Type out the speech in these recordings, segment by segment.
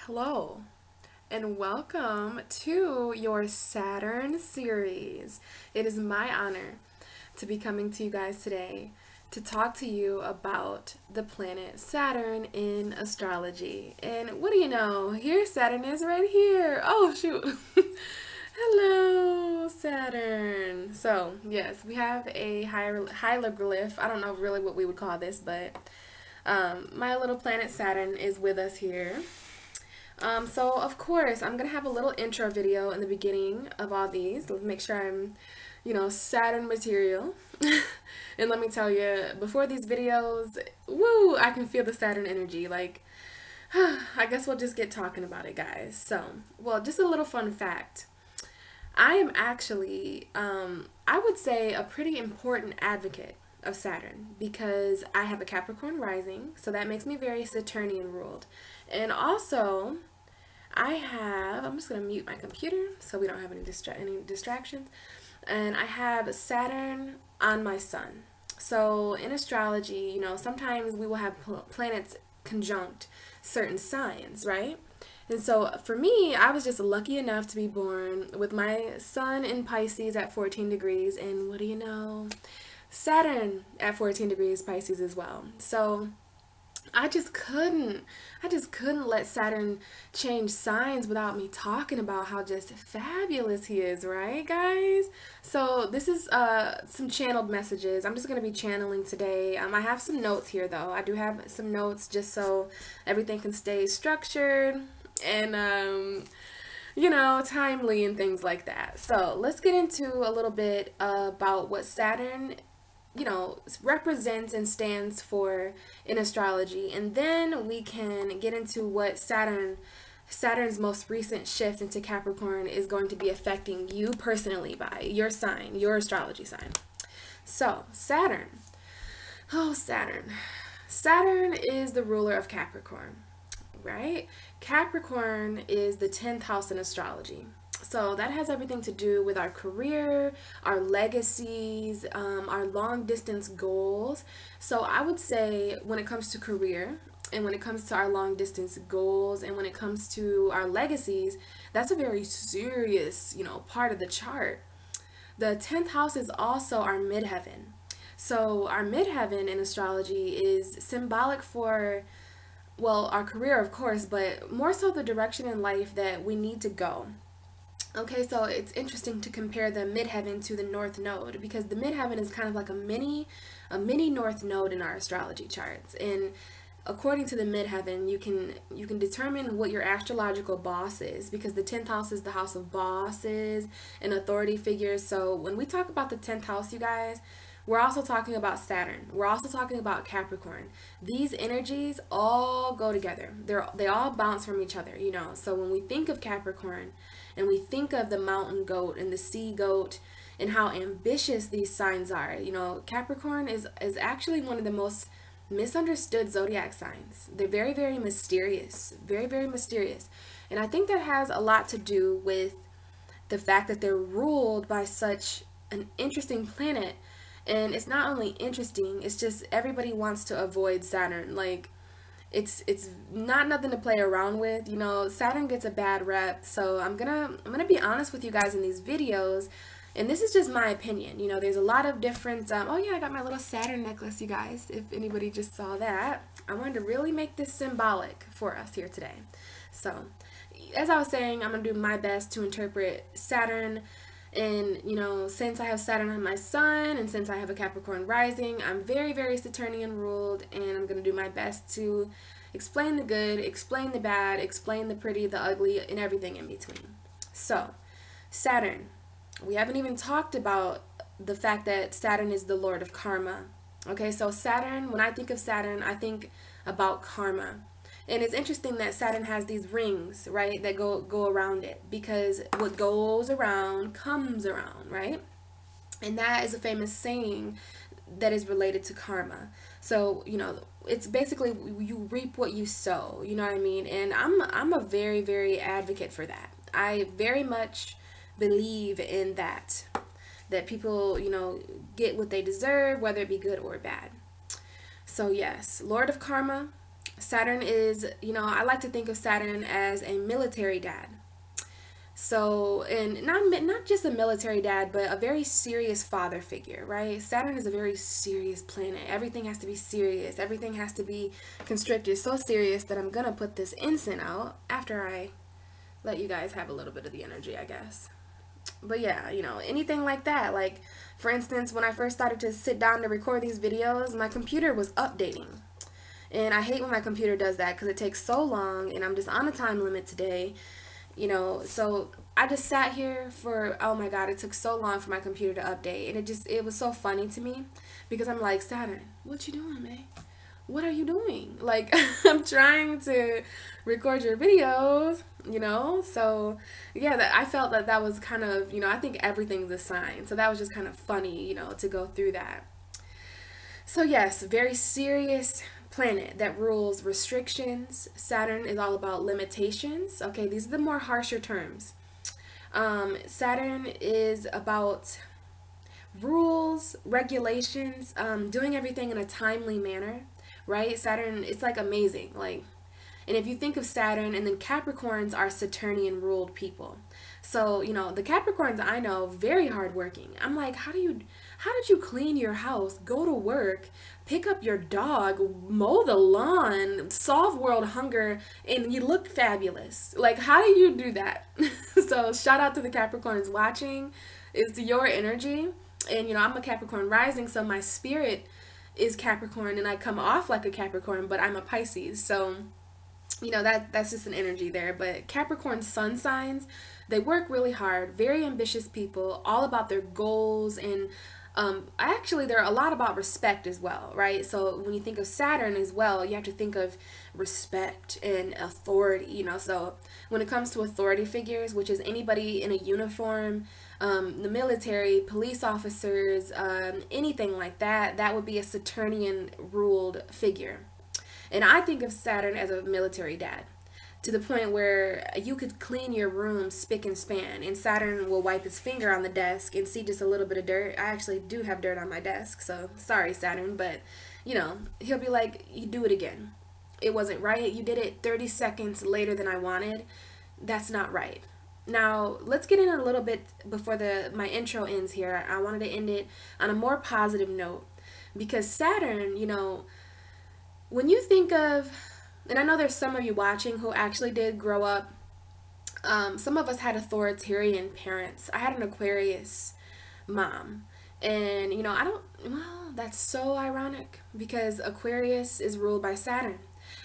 Hello, and welcome to your Saturn series. It is my honor to be coming to you guys today to talk to you about the planet Saturn in astrology. And what do you know? Here Saturn is right here. Oh, shoot. Hello, Saturn. So, yes, we have a hieroglyph. I don't know really what we would call this, but my little planet Saturn is with us here. So of course, I'm going to have a little intro video in the beginning of all these. Let's make sure I'm, Saturn material. And let me tell you, before these videos, woo, I can feel the Saturn energy. Like, I guess we'll just get talking about it, guys. So, well, just a little fun fact. I am actually, I would say, a pretty important advocate of Saturn because I have a Capricorn rising, so that makes me very Saturnian ruled. And also, I'm just going to mute my computer so we don't have any distractions. And I have Saturn on my sun. So in astrology, sometimes we will have planets conjunct certain signs, right? And so for me, I was just lucky enough to be born with my sun in Pisces at 14 degrees. And what do you know? Saturn at 14 degrees Pisces as well. So I just couldn't let Saturn change signs without me talking about how just fabulous he is, right, guys? So this is some channeled messages. I'm just going to be channeling today. I have some notes here, though. I do have some notes just so everything can stay structured and timely and things like that. So let's get into a little bit about what Saturn represents and stands for in astrology, and then we can get into what Saturn's most recent shift into Capricorn is going to be affecting you personally by your sign, your astrology sign. So Saturn is the ruler of Capricorn, right? Capricorn is the 10th house in astrology. So that has everything to do with our career, our legacies, our long distance goals. So I would say when it comes to career and when it comes to our long distance goals and when it comes to our legacies, that's a very serious, part of the chart. The 10th house is also our midheaven. So our midheaven in astrology is symbolic for, well, our career, of course, but more so the direction in life that we need to go. Okay, so it's interesting to compare the midheaven to the north node because the midheaven is kind of like a mini north node in our astrology charts. And according to the midheaven, you can determine what your astrological boss is because the 10th house is the house of bosses and authority figures. So when we talk about the 10th house, you guys, we're also talking about Saturn. We're also talking about Capricorn. These energies all go together. They all bounce from each other, So when we think of Capricorn and we think of the mountain goat and the sea goat and how ambitious these signs are, Capricorn is actually one of the most misunderstood zodiac signs. They're very, very mysterious. Very, very mysterious. And I think that has a lot to do with the fact that they're ruled by such an interesting planet. And it's not only interesting, it's just everybody wants to avoid Saturn. Like, it's not nothing to play around with. Saturn gets a bad rep. So I'm gonna be honest with you guys in these videos. And this is just my opinion. There's a lot of different, oh yeah, I got my little Saturn necklace, you guys, if anybody just saw that. I wanted to really make this symbolic for us here today. So, as I was saying, I'm going to do my best to interpret Saturn. And, since I have Saturn on my sun and since I have a Capricorn rising, I'm very, very Saturnian ruled, and I'm going to do my best to explain the good, explain the bad, explain the pretty, the ugly, and everything in between. So, Saturn. We haven't even talked about the fact that Saturn is the lord of karma. Okay, so Saturn, when I think of Saturn, I think about karma. And it's interesting that Saturn has these rings, right, that go around it because what goes around comes around, right? And that is a famous saying that is related to karma. So, it's basically you reap what you sow, you know what I mean? And I'm a very, very advocate for that. I very much believe in that people, get what they deserve, whether it be good or bad. So yes, Lord of Karma, Saturn is, I like to think of Saturn as a military dad. So, and not just a military dad, but a very serious father figure, right? Saturn is a very serious planet. Everything has to be serious. Everything has to be constricted. So serious that I'm gonna put this incense out after I let you guys have a little bit of the energy, I guess. But yeah, anything like that. Like, for instance, when I first started to sit down to record these videos, my computer was updating. And I hate when my computer does that because it takes so long and I'm just on a time limit today. So I just sat here for, oh my God, it took so long for my computer to update. And it was so funny to me because I'm like, Saturn, what you doing, man? What are you doing? Like, I'm trying to record your videos, So, yeah, I felt that was kind of, I think everything's a sign. So that was just kind of funny, to go through that. So yes, very serious planet that rules restrictions. Saturn is all about limitations. Okay, these are the more harsher terms. Saturn is about rules, regulations, doing everything in a timely manner, right? Saturn, it's like amazing. Like, and if you think of Saturn, and then Capricorns are Saturnian ruled people. So, the Capricorns I know, very hardworking. I'm like, how did you clean your house, go to work, pick up your dog, mow the lawn, solve world hunger, and you look fabulous? Like, how do you do that? So, shout out to the Capricorns watching. It's your energy. And, I'm a Capricorn rising, so my spirit is Capricorn, and I come off like a Capricorn, but I'm a Pisces. So, that's just an energy there. But Capricorn sun signs, they work really hard, very ambitious people, all about their goals, and actually they're a lot about respect as well, right? So when you think of Saturn as well, you have to think of respect and authority, So when it comes to authority figures, which is anybody in a uniform, the military, police officers, anything like that, that would be a Saturnian ruled figure. And I think of Saturn as a military dad, to the point where you could clean your room spick and span, and Saturn will wipe his finger on the desk and see just a little bit of dirt. I actually do have dirt on my desk, so sorry, Saturn, but he'll be like, you do it again. It wasn't right. You did it 30 seconds later than I wanted. That's not right. Now, let's get in a little bit before my intro ends here. I wanted to end it on a more positive note, because Saturn, when you think of, and I know there's some of you watching who actually did grow up, some of us had authoritarian parents. I had an Aquarius mom, and that's so ironic because Aquarius is ruled by Saturn,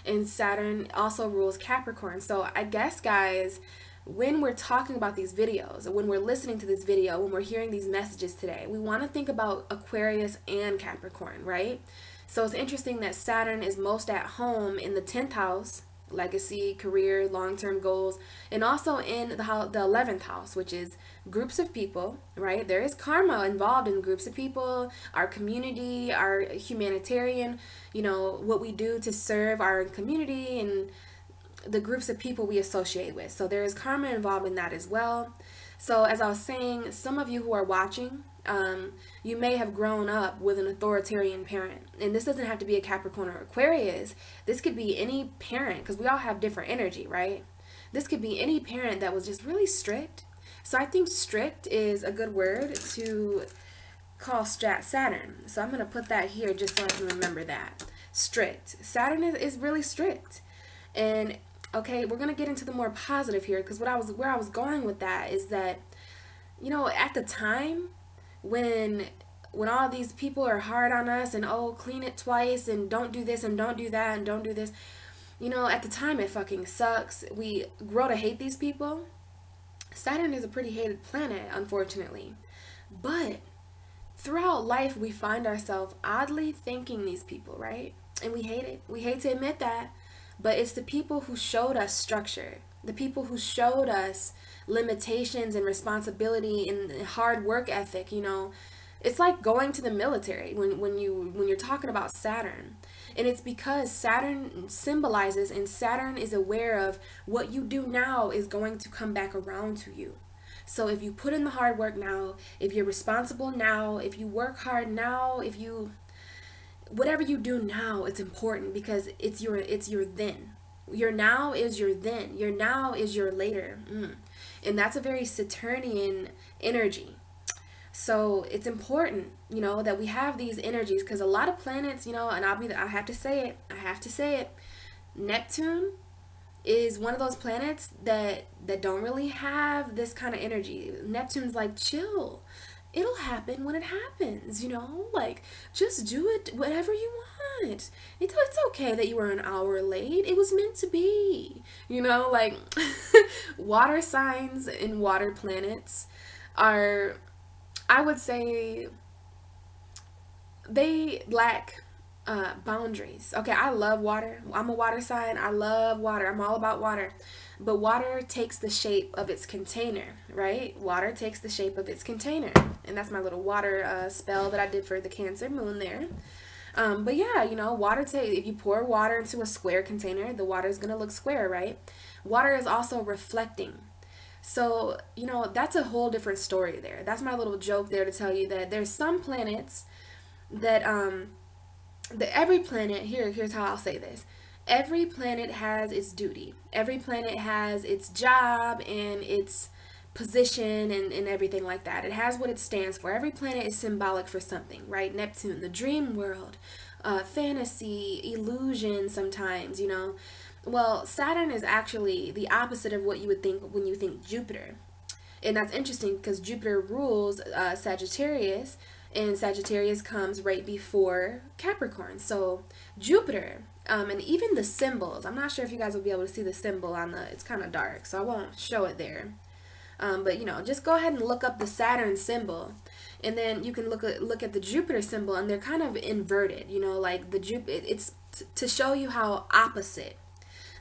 and Saturn also rules Capricorn. So I guess, guys, when we're talking about these videos, when we're listening to this video, when we're hearing these messages today, we want to think about Aquarius and Capricorn, right? So it's interesting that Saturn is most at home in the 10th house, legacy, career, long-term goals, and also in the 11th house, which is groups of people, right? There is karma involved in groups of people, our community, our humanitarian, what we do to serve our community and the groups of people we associate with. So there is karma involved in that as well. So as I was saying, some of you who are watching, you may have grown up with an authoritarian parent, and this doesn't have to be a Capricorn or Aquarius. This could be any parent, because we all have different energy, right? This could be any parent that was just really strict. So I think strict is a good word to call Saturn. So I'm going to put that here just so I can remember that. Strict. Saturn is really strict. And okay, we're going to get into the more positive here, because where I was going with that is that, at the time when all these people are hard on us and, oh, clean it twice and don't do this and don't do that and don't do this, at the time it fucking sucks. We grow to hate these people. Saturn is a pretty hated planet, unfortunately. But throughout life, we find ourselves oddly thanking these people, right? And we hate it. We hate to admit that. But it's the people who showed us structure, the people who showed us limitations and responsibility and hard work ethic. It's like going to the military when you're talking about Saturn. And it's because Saturn symbolizes, and Saturn is aware of what you do now is going to come back around to you. So if you put in the hard work now, if you're responsible now, if you work hard now, whatever you do now, it's important because it's your then. Your now is your then. Your now is your later. And that's a very Saturnian energy. So it's important, that we have these energies, because a lot of planets, and I have to say it, Neptune is one of those planets that don't really have this kind of energy. Neptune's like, chill. It'll happen when it happens, like, just do it whatever you want. It's okay that you were an hour late. It was meant to be, like water signs and water planets are, I would say, they lack boundaries. Okay, I love water. I'm a water sign. I love water. I'm all about water. But water takes the shape of its container, right? Water takes the shape of its container. And that's my little water spell that I did for the Cancer moon there. But yeah, water if you pour water into a square container, the water is going to look square, right? Water is also reflecting. So, that's a whole different story there. That's my little joke there to tell you that there's some planets that every planet, here's how I'll say this. Every planet has its duty. Every planet has its job and its position and everything like that. It has what it stands for. Every planet is symbolic for something, right? Neptune, the dream world, fantasy, illusion sometimes, Well, Saturn is actually the opposite of what you would think when you think Jupiter. And that's interesting because Jupiter rules Sagittarius, and Sagittarius comes right before Capricorn. So Jupiter, and even the symbols, I'm not sure if you guys will be able to see the symbol it's kind of dark, so I won't show it there. But just go ahead and look up the Saturn symbol, and then you can look at the Jupiter symbol, and they're kind of inverted, like it's to show you how opposite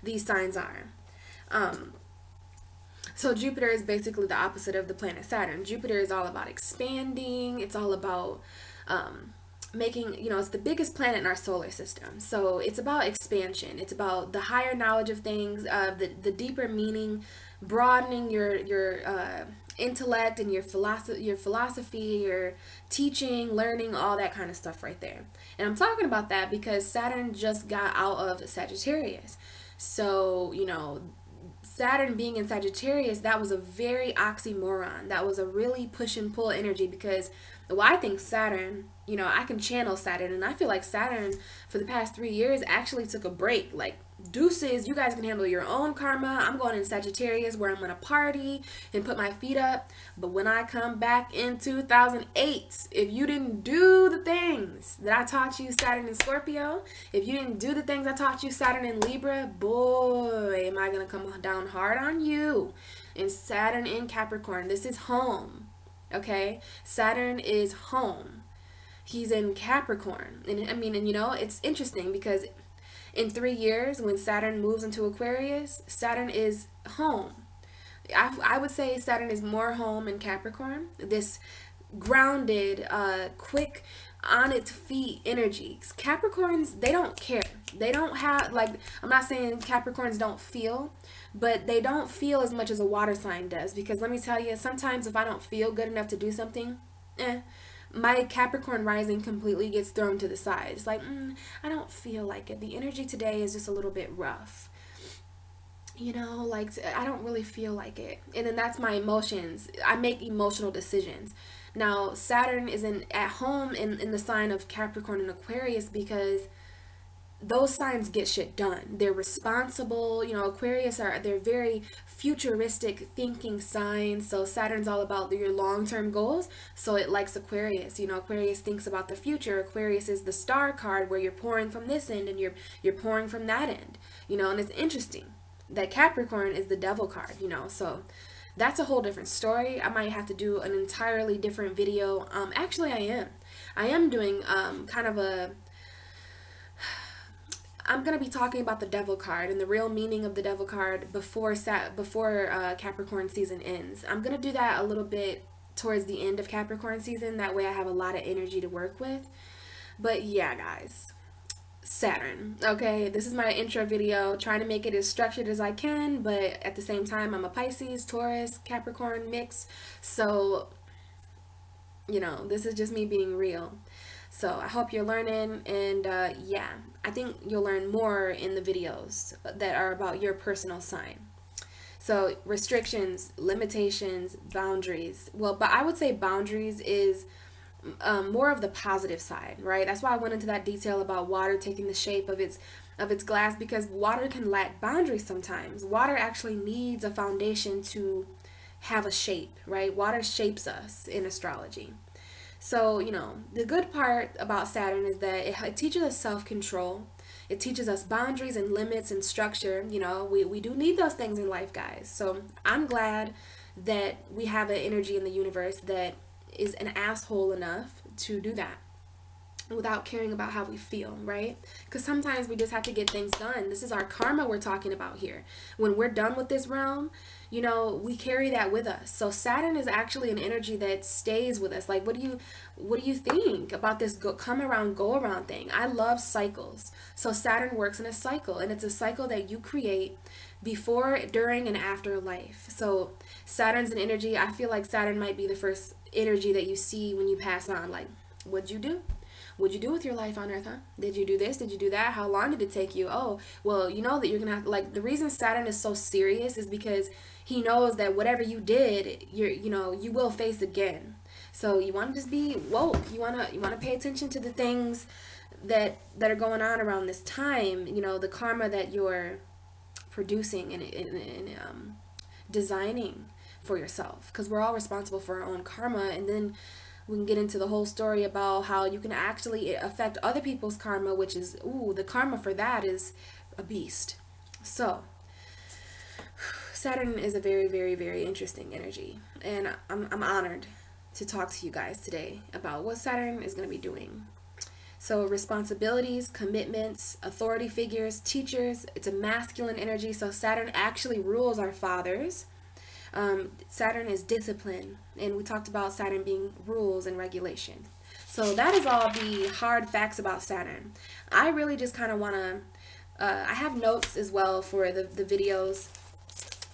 these signs are. So Jupiter is basically the opposite of the planet Saturn. Jupiter is all about expanding. It's all about making, it's the biggest planet in our solar system. So it's about expansion. It's about the higher knowledge of things, the deeper meaning, broadening your intellect and your philosophy, your teaching, learning, all that kind of stuff right there. And I'm talking about that because Saturn just got out of Sagittarius. So, Saturn being in Sagittarius, that was a very oxymoron. That was a really push and pull energy because, well, I think Saturn, I can channel Saturn, and I feel like Saturn for the past 3 years actually took a break. Like, deuces, you guys can handle your own karma. I'm going in Sagittarius where I'm going to party and put my feet up. But when I come back in 2008, if you didn't do the things that I taught you, Saturn in Scorpio, if you didn't do the things I taught you, Saturn in Libra, boy, am I going to come down hard on you. And Saturn in Capricorn, this is home, okay? Saturn is home. He's in Capricorn. And it's interesting because in 3 years, when Saturn moves into Aquarius, Saturn is home. I would say Saturn is more home in Capricorn. This grounded, quick, on its feet energy. Capricorns, they don't care. They don't have, I'm not saying Capricorns don't feel, but they don't feel as much as a water sign does. Because let me tell you, sometimes if I don't feel good enough to do something, my Capricorn rising completely gets thrown to the side. It's like, I don't feel like it. The energy today is just a little bit rough. I don't really feel like it. And then that's my emotions. I make emotional decisions. Now, Saturn is at home in the sign of Capricorn and Aquarius because those signs get shit done. They're responsible. Aquarius they're very futuristic thinking signs. So Saturn's all about your long-term goals. So it likes Aquarius. Aquarius thinks about the future. Aquarius is the star card where you're pouring from this end and you're pouring from that end. And it's interesting that Capricorn is the devil card, so that's a whole different story. I might have to do an entirely different video. Actually, I am doing kind of I'm going to be talking about the devil card and the real meaning of the devil card before Capricorn season ends. I'm going to do that a little bit towards the end of Capricorn season. That way I have a lot of energy to work with. But yeah, guys, Saturn. Okay, this is my intro video, trying to make it as structured as I can, but at the same time, I'm a Pisces, Taurus, Capricorn mix. So, this is just me being real. So I hope you're learning, and yeah, I think you'll learn more in the videos that are about your personal sign. So restrictions, limitations, boundaries. Well, but I would say boundaries is more of the positive side, right? That's why I went into that detail about water taking the shape of its glass, because water can lack boundaries sometimes. Water actually needs a foundation to have a shape, right? Water shapes us in astrology. So, you know, the good part about Saturn is that it teaches us self-control. It teaches us boundaries and limits and structure. You know, we do need those things in life, guys. So I'm glad that we have an energy in the universe that is an asshole enough to do that without caring about how we feel, right? Because sometimes we just have to get things done. This is our karma we're talking about here. When we're done with this realm, you know, we carry that with us. So Saturn is actually an energy that stays with us. Like, what do you think about this come around, go around thing? I love cycles. So Saturn works in a cycle, and it's a cycle that you create before, during, and after life. So Saturn's an energy. I feel like Saturn might be the first energy that you see when you pass on. Like, what'd you do? What'd you do with your life on Earth, huh? Did you do this? Did you do that? How long did it take you? Oh, well, you know that you're gonna have, like, the reason Saturn is so serious is because he knows that whatever you did, you will face again. So you want to just be woke. You wanna pay attention to the things that are going on around this time. You know, the karma that you're producing and designing for yourself, because we're all responsible for our own karma. And then we can get into the whole story about how you can actually affect other people's karma, which is, ooh, the karma for that is a beast. So Saturn is a very, very, very interesting energy, and I'm honored to talk to you guys today about what Saturn is going to be doing. So responsibilities, commitments, authority figures, teachers. It's a masculine energy, so Saturn actually rules our fathers. Saturn is discipline, and we talked about Saturn being rules and regulation. So that is all the hard facts about Saturn. I really just kind of want to, I have notes as well for the videos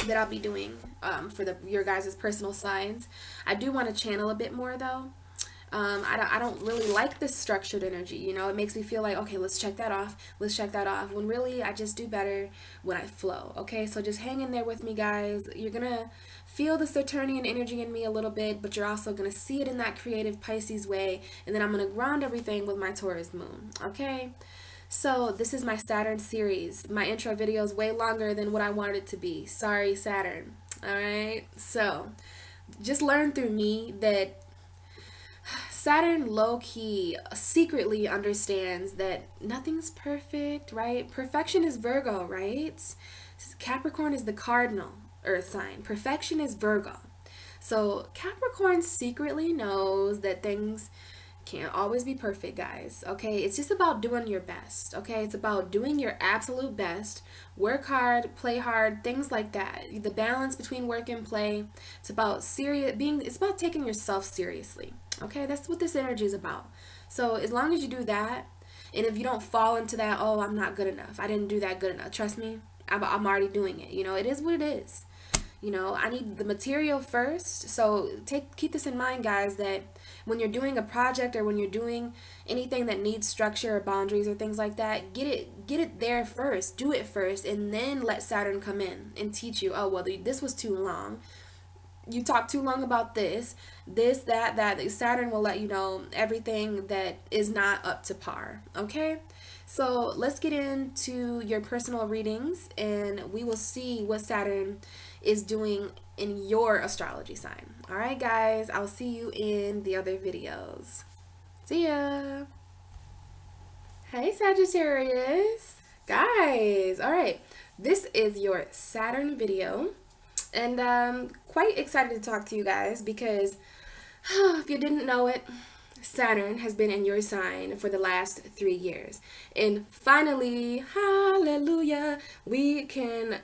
that I'll be doing for your guys' personal signs. I do want to channel a bit more though. I don't really like this structured energy, you know. It makes me feel like, okay, let's check that off, when really I just do better when I flow. Okay, so just hang in there with me, guys. You're gonna feel the Saturnian energy in me a little bit, but you're also gonna see it in that creative Pisces way, and then I'm gonna ground everything with my Taurus moon. Okay, so this is my Saturn series. My intro video is way longer than what I wanted it to be. Sorry, Saturn. All right, so just learn through me that Saturn low-key secretly understands that nothing's perfect, right? Perfection is Virgo, right? Capricorn is the cardinal earth sign. Perfection is Virgo. So Capricorn secretly knows that things can't always be perfect, guys. Okay, it's just about doing your best. Okay, it's about doing your absolute best. Work hard, play hard, things like that. The balance between work and play. It's about it's about taking yourself seriously. Okay, that's what this energy is about. So as long as you do that, and if you don't fall into that, oh, I'm not good enough, I didn't do that good enough, trust me, I'm already doing it. You know, it is what it is. You know, I need the material first. So keep this in mind, guys, that when you're doing a project or when you're doing anything that needs structure or boundaries or things like that, get it there first, do it first, and then let Saturn come in and teach you, oh, well, this was too long. You talk too long about this, that. Saturn will let you know everything that is not up to par. Okay, so let's get into your personal readings, and we will see what Saturn is doing in your astrology sign. All right, guys, I'll see you in the other videos. See ya. Hey, Sagittarius. Guys, all right, this is your Saturn video. And I'm quite excited to talk to you guys because if you didn't know it, Saturn has been in your sign for the last 3 years. And finally, hallelujah, we can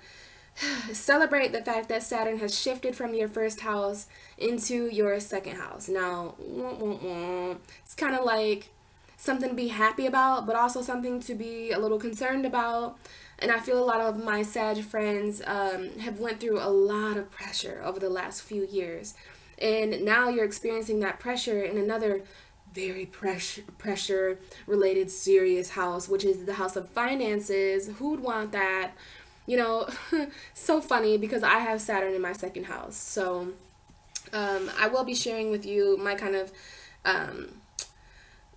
celebrate the fact that Saturn has shifted from your first house into your second house. Now, it's kind of like something to be happy about, but also something to be a little concerned about. And I feel a lot of my Sag friends have went through a lot of pressure over the last few years. And now you're experiencing that pressure in another very pressure related serious house, which is the house of finances. Who would want that? You know, so funny because I have Saturn in my second house. So I will be sharing with you my kind of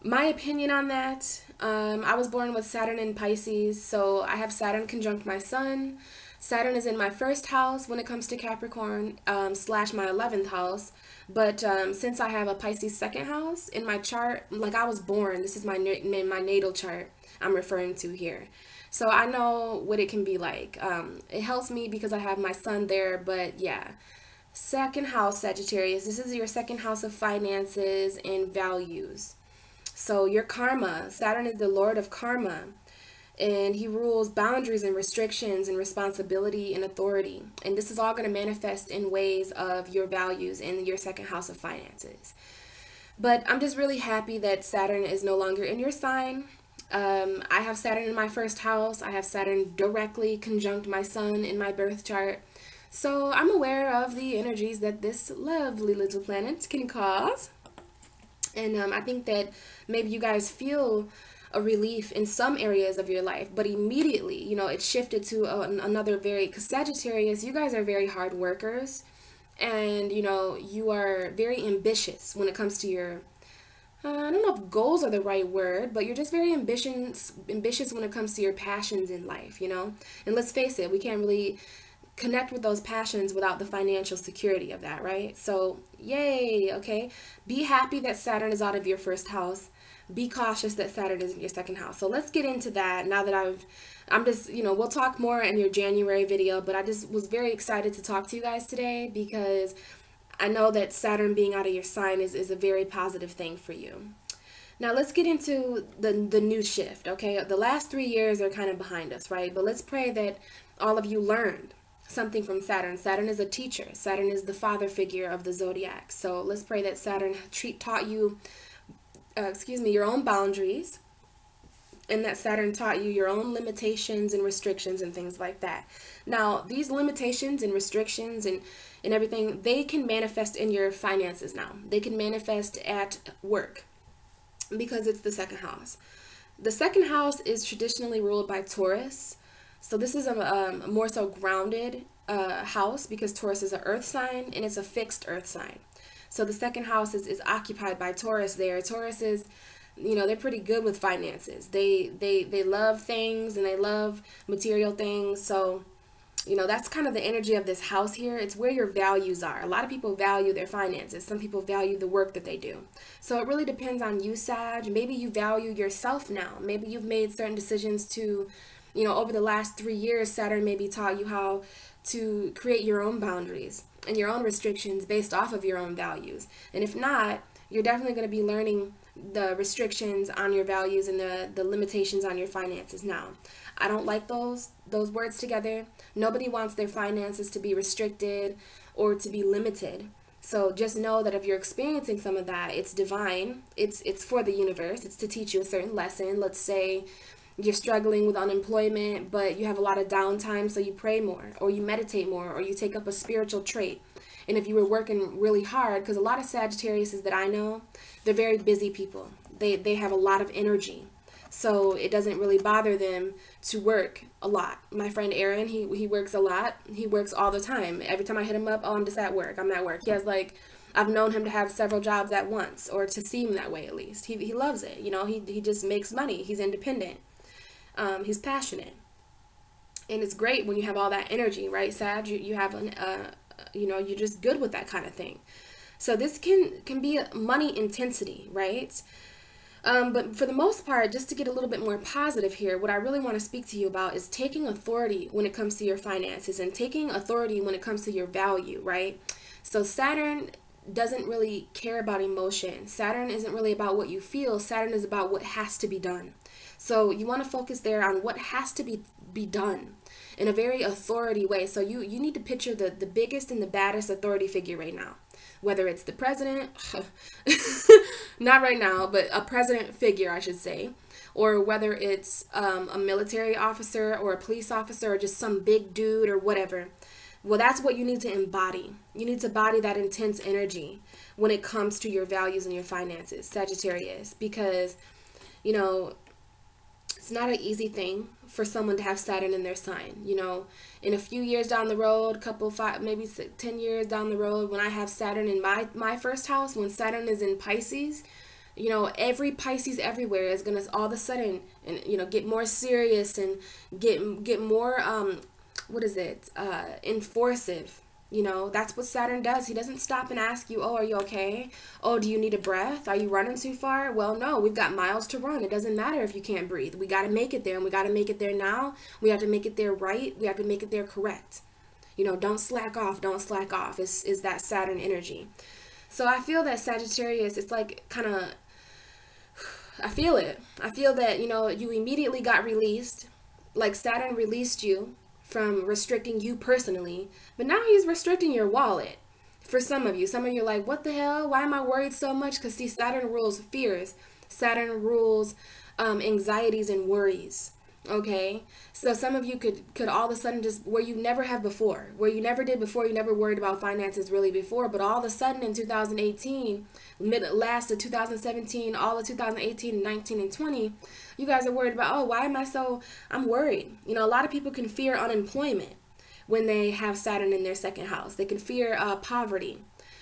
my opinion on that. I was born with Saturn in Pisces, so I have Saturn conjunct my sun. Saturn is in my first house when it comes to Capricorn, slash my 11th house. But since I have a Pisces second house in my chart, like I was born, this is my natal chart I'm referring to here. So I know what it can be like. It helps me because I have my sun there, but yeah. Second house, Sagittarius, this is your second house of finances and values. So your karma, Saturn is the lord of karma, and he rules boundaries and restrictions and responsibility and authority. And this is all going to manifest in ways of your values in your second house of finances. But I'm just really happy that Saturn is no longer in your sign. I have Saturn in my first house. I have Saturn directly conjunct my sun in my birth chart. So I'm aware of the energies that this lovely little planet can cause. And I think that maybe you guys feel a relief in some areas of your life, but immediately, you know, it shifted to another because Sagittarius, you guys are very hard workers, and, you know, you are very ambitious when it comes to your, I don't know if goals are the right word, but you're just very ambitious when it comes to your passions in life, you know, and let's face it, we can't really connect with those passions without the financial security of that, right? So, yay, okay? Be happy that Saturn is out of your first house. Be cautious that Saturn is in your second house. So let's get into that now that I'm just, you know, we'll talk more in your January video, but I just was very excited to talk to you guys today because I know that Saturn being out of your sign is a very positive thing for you. Now let's get into the new shift, okay? The last 3 years are kind of behind us, right? But let's pray that all of you learned something from Saturn. Saturn is a teacher. Saturn is the father figure of the zodiac. So let's pray that Saturn taught you your own boundaries, and that Saturn taught you your own limitations and restrictions and things like that. Now, these limitations and restrictions and everything, they can manifest in your finances now. They can manifest at work because it's the second house. The second house is traditionally ruled by Taurus. So this is a more so grounded house because Taurus is an earth sign and it's a fixed earth sign. So the second house is occupied by Taurus there. Taurus is, you know, they're pretty good with finances. They love things and they love material things. So, you know, that's kind of the energy of this house here. It's where your values are. A lot of people value their finances. Some people value the work that they do. So it really depends on you, Sag. Maybe you value yourself now. Maybe you've made certain decisions to, you know, over the last 3 years, Saturn maybe taught you how to create your own boundaries and your own restrictions based off of your own values. And if not, you're definitely going to be learning the restrictions on your values and the limitations on your finances now. I don't like those words together. Nobody wants their finances to be restricted or to be limited. So just know that if you're experiencing some of that, it's divine. It's for the universe. It's to teach you a certain lesson. Let's say you're struggling with unemployment, but you have a lot of downtime, so you pray more, or you meditate more, or you take up a spiritual trait. And if you were working really hard, because a lot of Sagittariuses that I know, they're very busy people. They have a lot of energy. So it doesn't really bother them to work a lot. My friend Aaron, he works a lot. He works all the time. Every time I hit him up, oh, I'm just at work. I'm at work. He has like, I've known him to have several jobs at once, or to seem that way at least. He loves it. You know, he just makes money. He's independent. He's passionate, and it's great when you have all that energy, right, Sag? You have you know, you're just good with that kind of thing. So this can be money intensity, right? But for the most part, just to get a little bit more positive here, what I really want to speak to you about is taking authority when it comes to your finances and taking authority when it comes to your value, right? So Saturn doesn't really care about emotion. Saturn isn't really about what you feel. Saturn is about what has to be done. So you want to focus there on what has to be done in a very authority way. So you need to picture the biggest and the baddest authority figure right now. Whether it's the president, not right now, but a president figure, I should say. Or whether it's a military officer or a police officer or just some big dude or whatever. Well, that's what you need to embody. You need to embody that intense energy when it comes to your values and your finances, Sagittarius, because, you know, it's not an easy thing for someone to have Saturn in their sign. You know, in a few years down the road, maybe 10 years down the road, when I have Saturn in my first house, when Saturn is in Pisces, you know, every Pisces everywhere is gonna all of a sudden, and you know, get more serious and get more enforcive. You know, that's what Saturn does. He doesn't stop and ask you, oh, are you okay? Oh, do you need a breath? Are you running too far? Well, no, we've got miles to run. It doesn't matter if you can't breathe. We got to make it there, and we got to make it there now. We have to make it there right. We have to make it there correct. You know, don't slack off. Don't slack off. Is that Saturn energy. So I feel that Sagittarius, it's like kind of, I feel it. I feel that, you know, you immediately got released. Like Saturn released you from restricting you personally, but now he's restricting your wallet. For some of you are like, what the hell? Why am I worried so much? Because see, Saturn rules fears. Saturn rules anxieties and worries. Okay, so some of you could all of a sudden, just where you never have before, where you never did before, you never worried about finances really before, but all of a sudden in 2018, last of 2017, all of 2018, 19, and 20, you guys are worried about, oh, why am I'm worried. You know, a lot of people can fear unemployment when they have Saturn in their second house. They can fear poverty,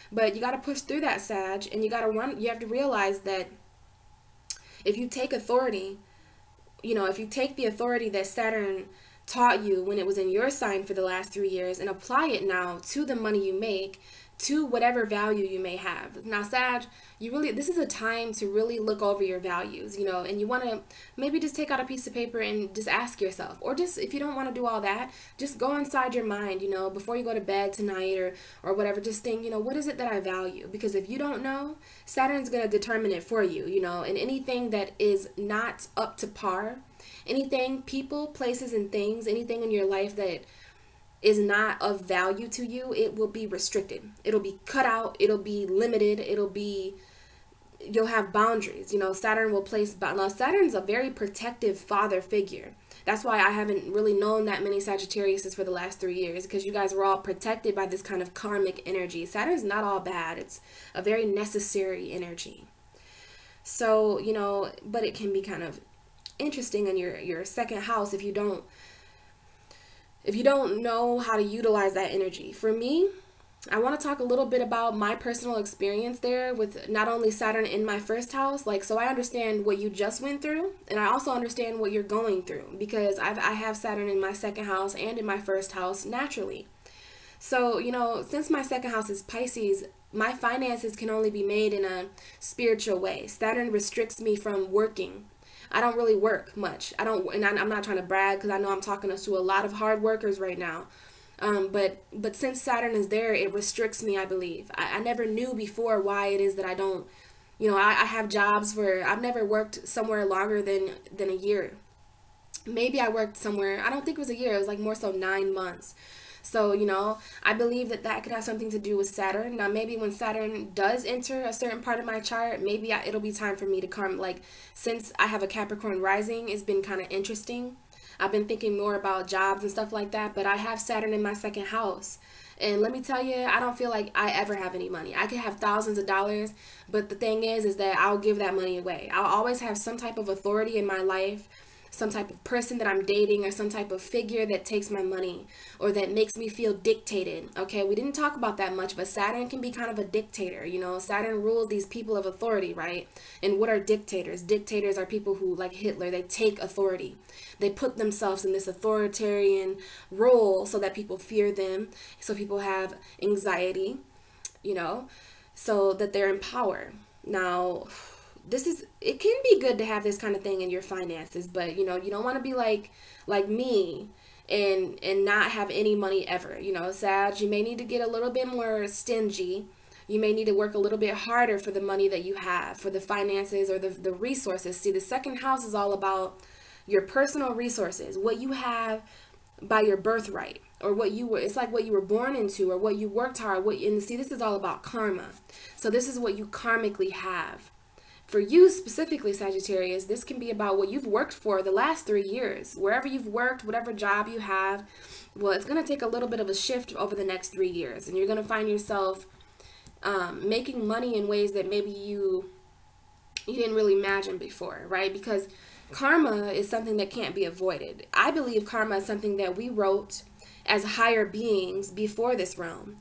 but you got to push through that, Sag, and you have to realize that if you take authority, you know, if you take the authority that Saturn taught you when it was in your sign for the last 3 years and apply it now to the money you make, to whatever value you may have. Now, Sag, this is a time to really look over your values, you know, and you want to maybe just take out a piece of paper and just ask yourself, or just, if you don't want to do all that, just go inside your mind, you know, before you go to bed tonight or whatever, just think, you know, what is it that I value? Because if you don't know, Saturn's going to determine it for you, you know, and anything that is not up to par, anything, people, places, and things, anything in your life that is not of value to you, it will be restricted. It'll be cut out. It'll be limited. You'll have boundaries. You know, Saturn will place, now Saturn's a very protective father figure. That's why I haven't really known that many Sagittariuses for the last 3 years, because you guys were all protected by this kind of karmic energy. Saturn's not all bad. It's a very necessary energy. So, you know, but it can be kind of interesting in your second house if you don't know how to utilize that energy. For me, I want to talk a little bit about my personal experience there with not only Saturn in my first house, like, so I understand what you just went through, and I also understand what you're going through, because I have Saturn in my second house and in my first house naturally. So, you know, since my second house is Pisces, my finances can only be made in a spiritual way. Saturn restricts me from working. I don't really work much. And I'm not trying to brag, because I know I'm talking to a lot of hard workers right now. But since Saturn is there, it restricts me, I believe. I never knew before why it is that I don't, you know, I have jobs where I've never worked somewhere longer than a year. Maybe I worked somewhere, I don't think it was a year, it was like more so 9 months. So, you know, I believe that could have something to do with Saturn. Now, maybe when Saturn does enter a certain part of my chart, maybe it'll be time for me to like, since I have a Capricorn rising, it's been kind of interesting. I've been thinking more about jobs and stuff like that, but I have Saturn in my second house. And let me tell you, I don't feel like I ever have any money. I could have thousands of dollars, but the thing is that I'll give that money away. I'll always have some type of authority in my life, some type of person that I'm dating, or some type of figure that takes my money or that makes me feel dictated. Okay, we didn't talk about that much, but Saturn can be kind of a dictator. You know, Saturn rules these people of authority, right? And what are dictators? Dictators are people who, like Hitler, they take authority. They put themselves in this authoritarian role so that people fear them, so people have anxiety, you know, so that they're in power. Now, it can be good to have this kind of thing in your finances, but you know, you don't want to be like me and not have any money ever. You know, Sag, you may need to get a little bit more stingy. You may need to work a little bit harder for the money that you have, for the finances or the resources. See, the second house is all about your personal resources, what you have by your birthright, or it's like what you were born into, or what you worked hard, and see, this is all about karma. So this is what you karmically have for you specifically, Sagittarius, this can be about what you've worked for the last 3 years. Wherever you've worked, whatever job you have, well, it's going to take a little bit of a shift over the next 3 years. And you're going to find yourself making money in ways that maybe you didn't really imagine before, right? Because karma is something that can't be avoided. I believe karma is something that we wrote as higher beings before this realm.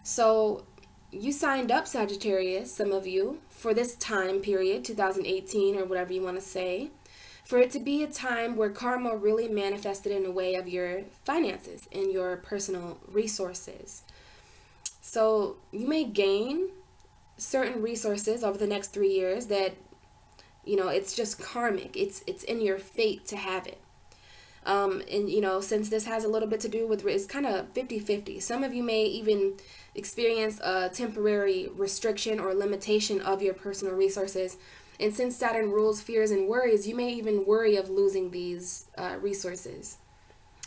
So you signed up, Sagittarius, some of you, for this time period, 2018 or whatever you want to say, for it to be a time where karma really manifested in a way of your finances and your personal resources. So you may gain certain resources over the next 3 years that, you know, it's just karmic. It's in your fate to have it. And, you know, since this has a little bit to do with, it's kind of 50-50. Some of you may even experience a temporary restriction or limitation of your personal resources. And since Saturn rules fears and worries, you may even worry of losing these resources.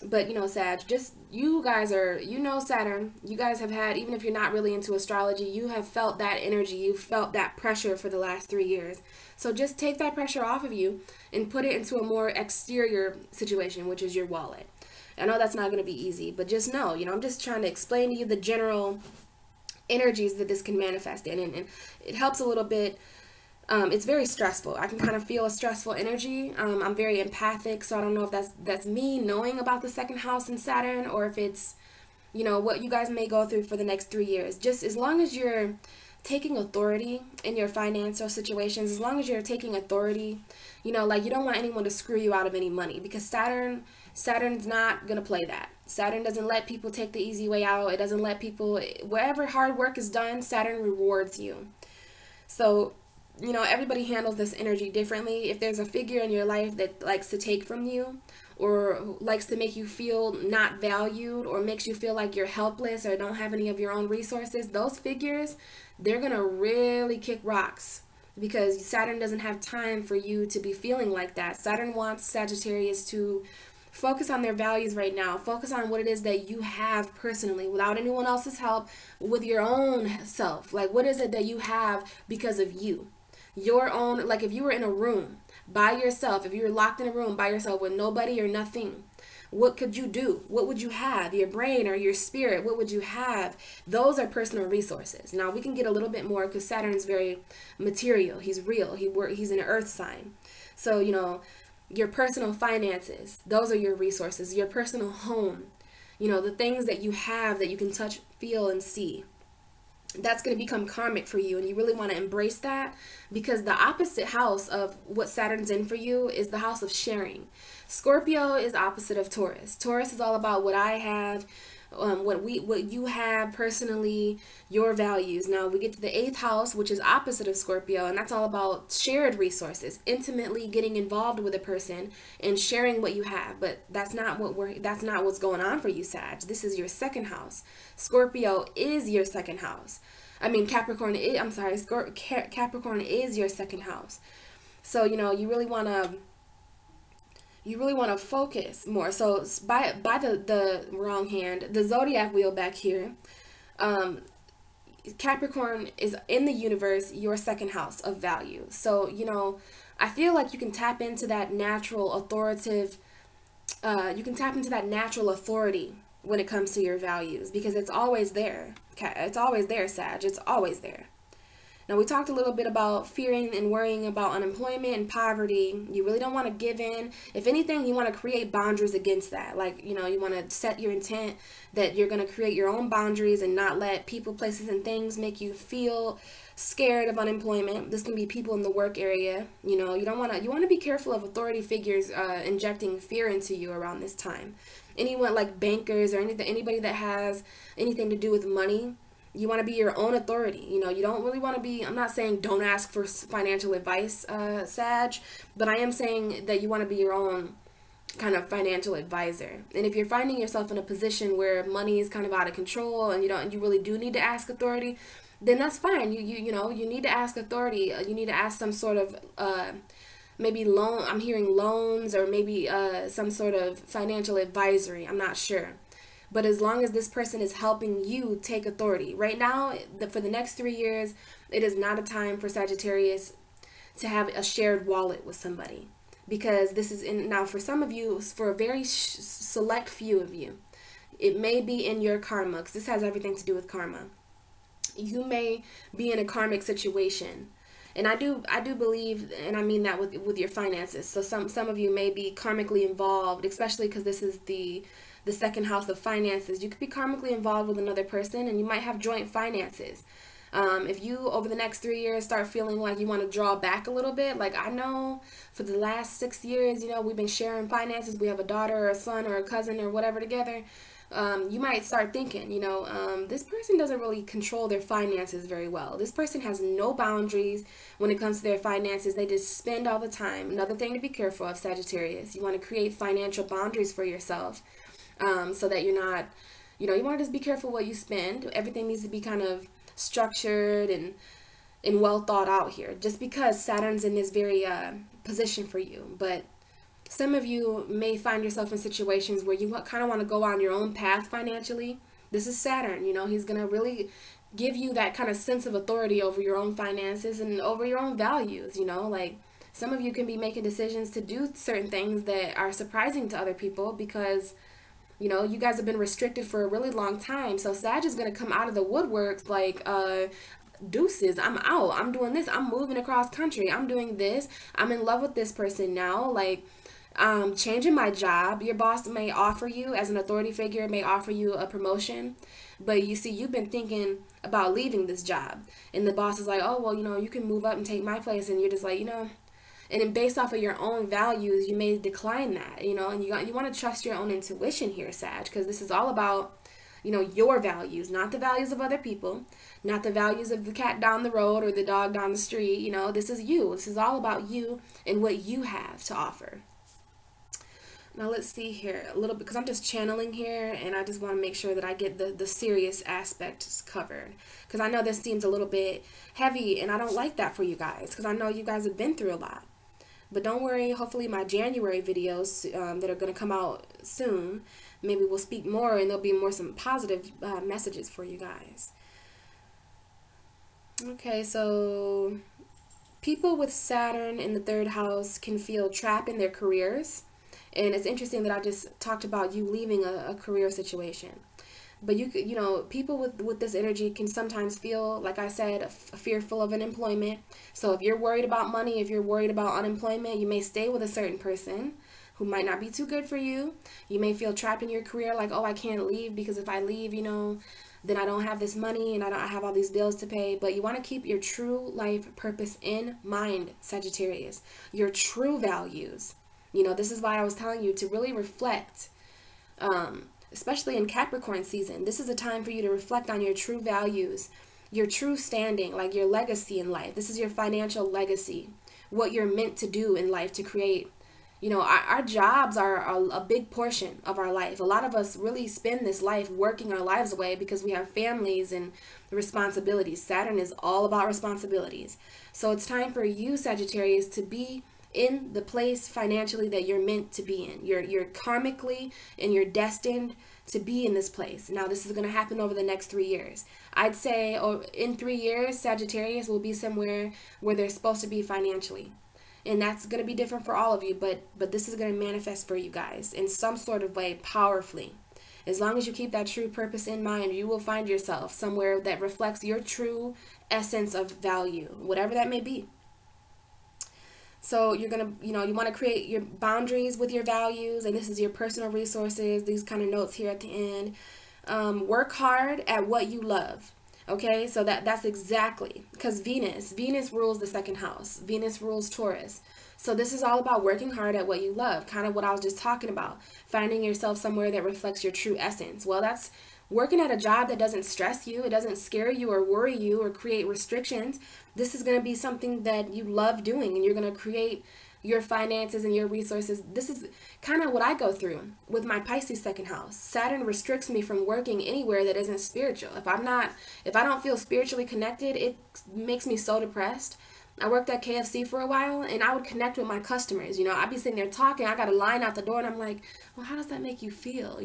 But, you know, Sag, just, you guys are, you know, Saturn, you guys have had, even if you're not really into astrology, you have felt that energy, you felt that pressure for the last 3 years. So just take that pressure off of you and put it into a more exterior situation, which is your wallet. I know that's not going to be easy, but just know, you know, I'm just trying to explain to you the general energies that this can manifest in, and it helps a little bit. It's very stressful. I can kind of feel a stressful energy. I'm very empathic, so I don't know if that's me knowing about the second house in Saturn, or if it's, you know, what you guys may go through for the next 3 years. Just as long as you're taking authority in your financial situations, as long as you're taking authority, you know, like, you don't want anyone to screw you out of any money, because Saturn's not going to play that. Saturn doesn't let people take the easy way out. It doesn't let people, wherever hard work is done, Saturn rewards you. So, you know, everybody handles this energy differently. If there's a figure in your life that likes to take from you, or likes to make you feel not valued, or makes you feel like you're helpless or don't have any of your own resources, those figures, they're going to really kick rocks, because Saturn doesn't have time for you to be feeling like that. Saturn wants Sagittarius to focus on their values right now. Focus on what it is that you have personally, without anyone else's help, with your own self. Like, what is it that you have because of you? Your own, like, if you were in a room by yourself, if you were locked in a room by yourself with nobody or nothing, what could you do? What would you have? Your brain or your spirit, what would you have? Those are personal resources. Now, we can get a little bit more, because Saturn's very material. He's real. He's an earth sign. So, you know, your personal finances, those are your resources. Your personal home, you know, the things that you have that you can touch, feel, and see. That's going to become karmic for you, and you really want to embrace that, because the opposite house of what Saturn's in for you is the house of sharing. Scorpio is opposite of Taurus. Taurus is all about what I have, what you have personally, your values. Now we get to the 8th house, which is opposite of Scorpio, and that's all about shared resources, intimately getting involved with a person and sharing what you have. But that's not what's going on for you, Sag. This is your 2nd house. Scorpio is your 2nd house. I mean, Capricorn is, I'm sorry, Capricorn is your 2nd house. So, you know, you really want to focus more. So by the wrong hand, the zodiac wheel back here, Capricorn is in the universe, your 2nd house of value. So, you know, I feel like you can tap into that natural authoritative, authority when it comes to your values, because it's always there. It's always there, Sag. It's always there. Now, we talked a little bit about fearing and worrying about unemployment and poverty. You really don't want to give in. If anything, you want to create boundaries against that. Like, you know, you want to set your intent that you're going to create your own boundaries and not let people, places, and things make you feel scared of unemployment. This can be people in the work area. You know, you want to be careful of authority figures injecting fear into you around this time. Anyone like bankers or anybody that has anything to do with money, you want to be your own authority. You know, you don't really want to be, I'm not saying don't ask for financial advice, Sag, but I am saying that you want to be your own kind of financial advisor. And if you're finding yourself in a position where money is kind of out of control and you really do need to ask authority, then that's fine. You know, you need to ask authority. You need to ask some sort of maybe loan. I'm hearing loans, or maybe some sort of financial advisory. I'm not sure. But as long as this person is helping you take authority. Right now, for the next 3 years, it is not a time for Sagittarius to have a shared wallet with somebody. Because this is in, now for some of you, for a very select few of you, it may be in your karma, because this has everything to do with karma. You may be in a karmic situation, and I do believe, and I mean that with your finances. So some of you may be karmically involved, especially because this is the second house of finances. You could be karmically involved with another person, and you might have joint finances. If you, over the next 3 years, start feeling like you want to draw back a little bit, like I know for the last 6 years, we've been sharing finances. We have a daughter or a son or a cousin or whatever together. You might start thinking, this person doesn't really control their finances very well. This person has no boundaries when it comes to their finances. They just spend all the time. Another thing to be careful of, Sagittarius. You want to create financial boundaries for yourself, so that you're not, you want to just be careful what you spend. Everything needs to be kind of structured and well thought out here, just because Saturn's in this very position for you. But some of you may find yourself in situations where you kind of want to go on your own path financially. This is Saturn, he's going to really give you that kind of sense of authority over your own finances and over your own values. Like some of you can be making decisions to do certain things that are surprising to other people because you guys have been restricted for a really long time. So Sag is going to come out of the woodworks like, deuces, I'm out, I'm doing this, I'm moving across country, I'm doing this, I'm in love with this person now, like, changing my job. Your boss may offer you, as an authority figure, may offer you a promotion, but you see, you've been thinking about leaving this job, and the boss is like, oh, well, you can move up and take my place, and you're just like, and then based off of your own values, you may decline that, and you want to trust your own intuition here, Sag, because this is all about, your values, not the values of other people, not the values of the cat down the road or the dog down the street. This is you. This is all about you and what you have to offer. Now let's see here a little bit, because I'm just channeling here, and I just want to make sure that I get the serious aspects covered, because I know this seems a little bit heavy, and I don't like that for you guys, because I know you guys have been through a lot. But don't worry, hopefully my January videos that are going to come out soon, maybe we'll speak more, and there'll be some positive messages for you guys. Okay, so people with Saturn in the 3rd house can feel trapped in their careers. And it's interesting that I just talked about you leaving a career situation. But people with this energy can sometimes feel, like I said, fearful of unemployment. So if you're worried about money, if you're worried about unemployment, you may stay with a certain person who might not be too good for you. You may feel trapped in your career, like, oh, I can't leave because if I leave, then I don't have this money and I have all these bills to pay. But you want to keep your true life purpose in mind, Sagittarius. Your true values. This is why I was telling you to really reflect, especially in Capricorn season. This is a time for you to reflect on your true values, your true standing, like your legacy in life. This is your financial legacy, what you're meant to do in life to create. Our jobs are a big portion of our life. A lot of us really spend this life working our lives away because we have families and responsibilities. Saturn is all about responsibilities. So it's time for you, Sagittarius, to be in the place financially that you're meant to be in. You're karmically and you're destined to be in this place. Now this is going to happen over the next 3 years. I'd say in 3 years, Sagittarius will be somewhere where they're supposed to be financially. And that's going to be different for all of you, but this is going to manifest for you guys in some sort of way powerfully. As long as you keep that true purpose in mind, you will find yourself somewhere that reflects your true essence of value, whatever that may be. So you're going to, you want to create your boundaries with your values, and this is your personal resources, these kind of notes here at the end. Work hard at what you love. Okay, so that's exactly, because Venus rules the 2nd house. Venus rules Taurus. So this is all about working hard at what you love, kind of what I was just talking about, finding yourself somewhere that reflects your true essence. Well, that's working at a job that doesn't stress you, it doesn't scare you or worry you or create restrictions. This is going to be something that you love doing, and you're going to create your finances and your resources. This is kind of what I go through with my Pisces 2nd house. Saturn restricts me from working anywhere that isn't spiritual. If I don't feel spiritually connected, it makes me so depressed. I worked at KFC for a while, and I would connect with my customers. I'd be sitting there talking, I got a line out the door, and I'm like, well, how does that make you feel?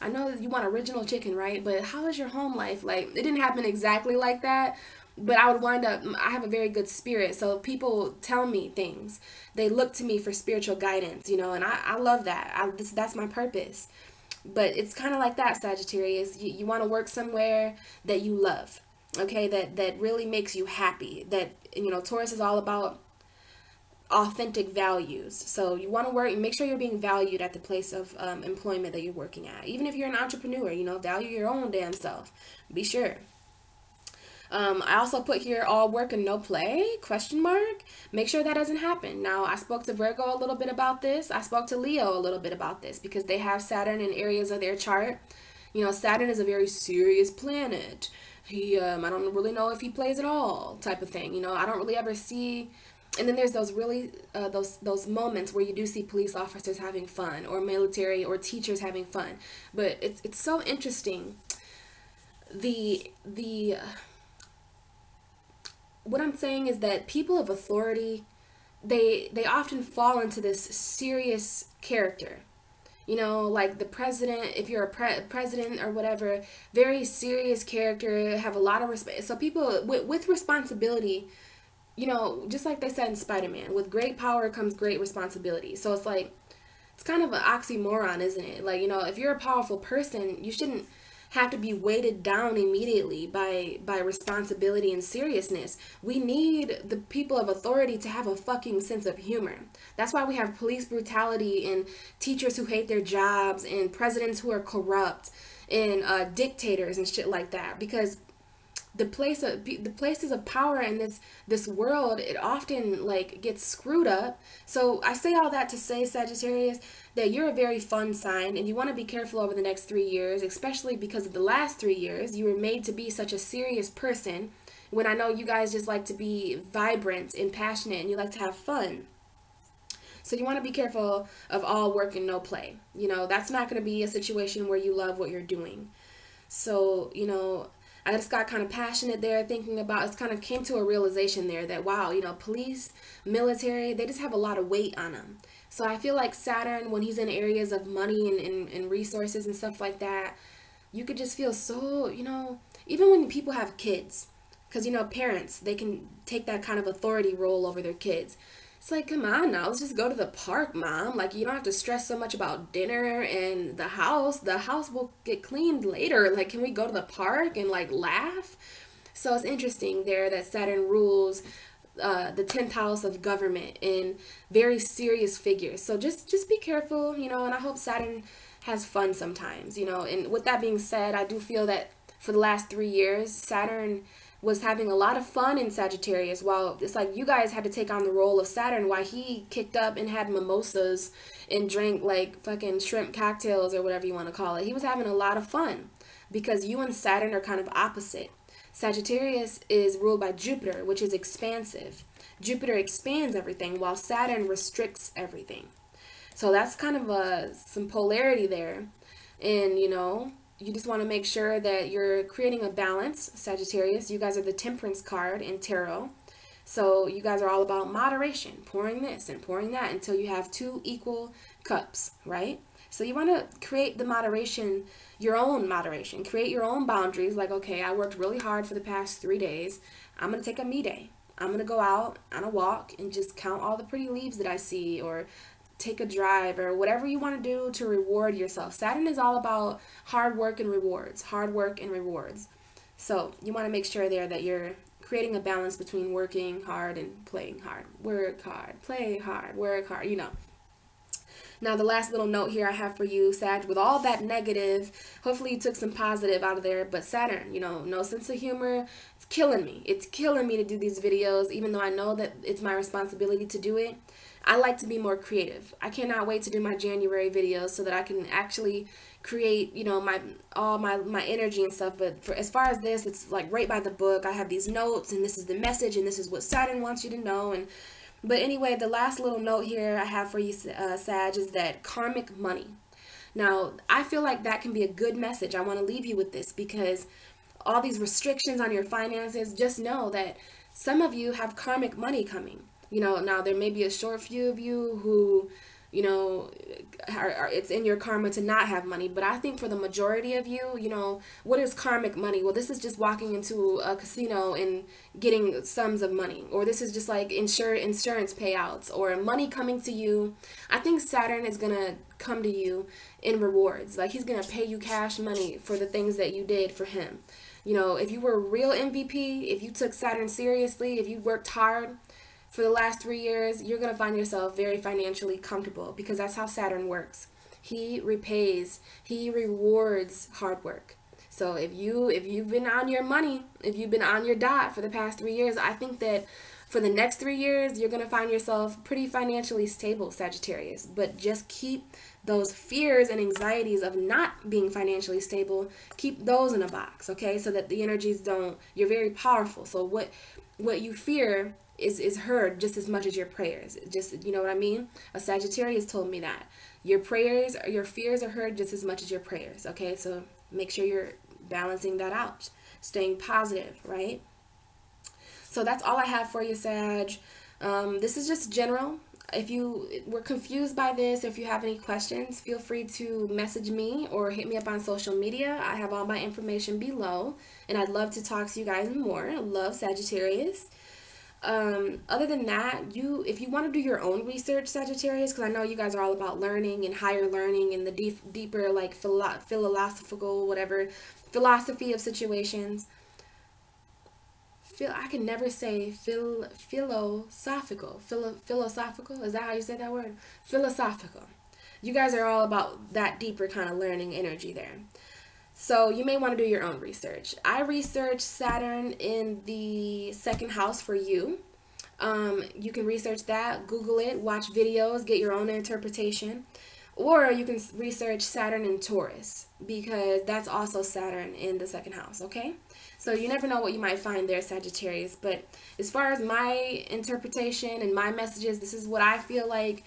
I know that you want original chicken, right? But how is your home life? Like, it didn't happen exactly like that, but I would wind up, I have a very good spirit, so people tell me things. They look to me for spiritual guidance, you know, and I love that. That's my purpose. But it's kind of like that, Sagittarius. You want to work somewhere that you love, okay, that really makes you happy. That, you know, Taurus is all about authentic values. So you want to work, make sure you're being valued at the place of employment that you're working at. Even if you're an entrepreneur, you know, value your own damn self. Be sure. I also put here all work and no play, question mark. Make sure that doesn't happen. Now, I spoke to Virgo a little bit about this. I spoke to Leo a little bit about this because they have Saturn in areas of their chart. You know, Saturn is a very serious planet. I don't really know if he plays at all type of thing. You know, I don't really ever see. And then there's those really, those moments where you do see police officers having fun, or military or teachers having fun. But it's so interesting. What I'm saying is that people of authority, they often fall into this serious character. You know, like the president, if you're a president or whatever, very serious character, have a lot of respect. So people with responsibility, you know, just like they said in Spider-Man, with great power comes great responsibility. So it's like, it's kind of an oxymoron, isn't it? Like, you know, if you're a powerful person, you shouldn't have to be weighted down immediately by responsibility and seriousness. We need the people of authority to have a fucking sense of humor. That's why we have police brutality and teachers who hate their jobs and presidents who are corrupt and dictators and shit like that, because the places of power in this world, it often like gets screwed up. So I say all that to say, Sagittarius, that you're a very fun sign, and you want to be careful over the next 3 years, especially because of the last 3 years. You were made to be such a serious person, when I know you guys just like to be vibrant and passionate and you like to have fun. So you want to be careful of all work and no play. You know, that's not going to be a situation where you love what you're doing. So, you know, I just got kind of passionate there thinking about, it's kind of came to a realization there that, wow, you know, police, military, they just have a lot of weight on them. So I feel like Saturn, when he's in areas of money and resources and stuff like that, you could just feel so, you know, even when people have kids, because, you know, parents, they can take that kind of authority role over their kids. It's like, come on now, let's just go to the park, Mom. Like, you don't have to stress so much about dinner and the house. The house will get cleaned later. Like, can we go to the park and, like, laugh? So it's interesting there that Saturn rules the 10th house of government in very serious figures. So just be careful, you know, and I hope Saturn has fun sometimes, you know. And with that being said, I do feel that for the last 3 years, Saturn was having a lot of fun in Sagittarius, while it's like you guys had to take on the role of Saturn, while he kicked up and had mimosas and drank like fucking shrimp cocktails or whatever you want to call it. He was having a lot of fun because you and Saturn are kind of opposite. Sagittarius is ruled by Jupiter, which is expansive. Jupiter expands everything while Saturn restricts everything. So that's kind of some polarity there. And, you know, you just want to make sure that you're creating a balance, Sagittarius. You guys are the Temperance card in Tarot. So you guys are all about moderation, pouring this and pouring that until you have 2 equal cups, right? So you want to create the moderation, your own moderation. Create your own boundaries. Like, okay, I worked really hard for the past 3 days. I'm going to take a me day. I'm going to go out on a walk and just count all the pretty leaves that I see, or take a drive, or whatever you want to do to reward yourself. Saturn is all about hard work and rewards. Hard work and rewards. So you want to make sure there that you're creating a balance between working hard and playing hard. Work hard, play hard, work hard, you know. Now, the last little note here I have for you, Sag, with all that negative, hopefully you took some positive out of there, but Saturn, you know, no sense of humor, it's killing me. It's killing me to do these videos, even though I know that it's my responsibility to do it. I like to be more creative. I cannot wait to do my January videos so that I can actually create, you know, all my energy and stuff. But for as far as this, it's like right by the book. I have these notes, and this is the message, and this is what Saturn wants you to know. But anyway, the last little note here I have for you, Sag, is that karmic money. Now, I feel like that can be a good message. I want to leave you with this, because all these restrictions on your finances, just know that some of you have karmic money coming. You know, now there may be a short few of you who you know, it's in your karma to not have money. But I think for the majority of you, you know, what is karmic money? Well, this is just walking into a casino and getting sums of money, or this is just like insurance payouts or money coming to you. I think Saturn is gonna come to you in rewards. Like he's gonna pay you cash money for the things that you did for him. You know, if you were a real MVP, if you took Saturn seriously, if you worked hard for the last 3 years, you're going to find yourself very financially comfortable, because that's how Saturn works. He repays, he rewards hard work. So if you've been on your money, if you've been on your dot for the past 3 years, I think that for the next 3 years, you're going to find yourself pretty financially stable, Sagittarius. But just keep those fears and anxieties of not being financially stable, keep those in a box, okay? So that the energies don't, you're very powerful. So what you fear is heard just as much as your prayers. Just, you know what I mean? A Sagittarius told me that. Your prayers, your fears are heard just as much as your prayers, okay? So make sure you're balancing that out, staying positive, right? So that's all I have for you, Sag. This is just general. If you were confused by this, if you have any questions, feel free to message me or hit me up on social media. I have all my information below, and I'd love to talk to you guys more. I love Sagittarius. Other than that, if you want to do your own research, Sagittarius, because I know you guys are all about learning and higher learning and the deeper, like philosophical, whatever, philosophy of situations. I can never say philosophical. Philosophical, is that how you say that word? Philosophical. You guys are all about that deeper kind of learning energy there. So you may want to do your own research. I researched Saturn in the second house for you. You can research that, Google it, watch videos, get your own interpretation. Or you can research Saturn in Taurus, because that's also Saturn in the second house, okay? So you never know what you might find there, Sagittarius. But as far as my interpretation and my messages, this is what I feel like.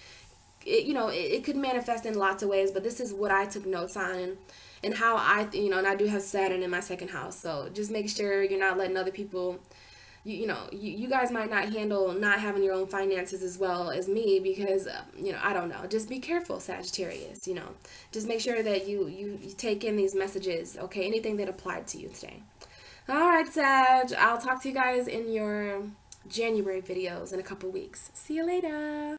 It could manifest in lots of ways, but this is what I took notes on, and how and I do have Saturn in my second house. So just make sure you're not letting other people, you guys might not handle not having your own finances as well as me, because, I don't know. Just be careful, Sagittarius, Just make sure that you take in these messages, okay? Anything that applied to you today. All right, Sag. I'll talk to you guys in your January videos in a couple weeks. See you later.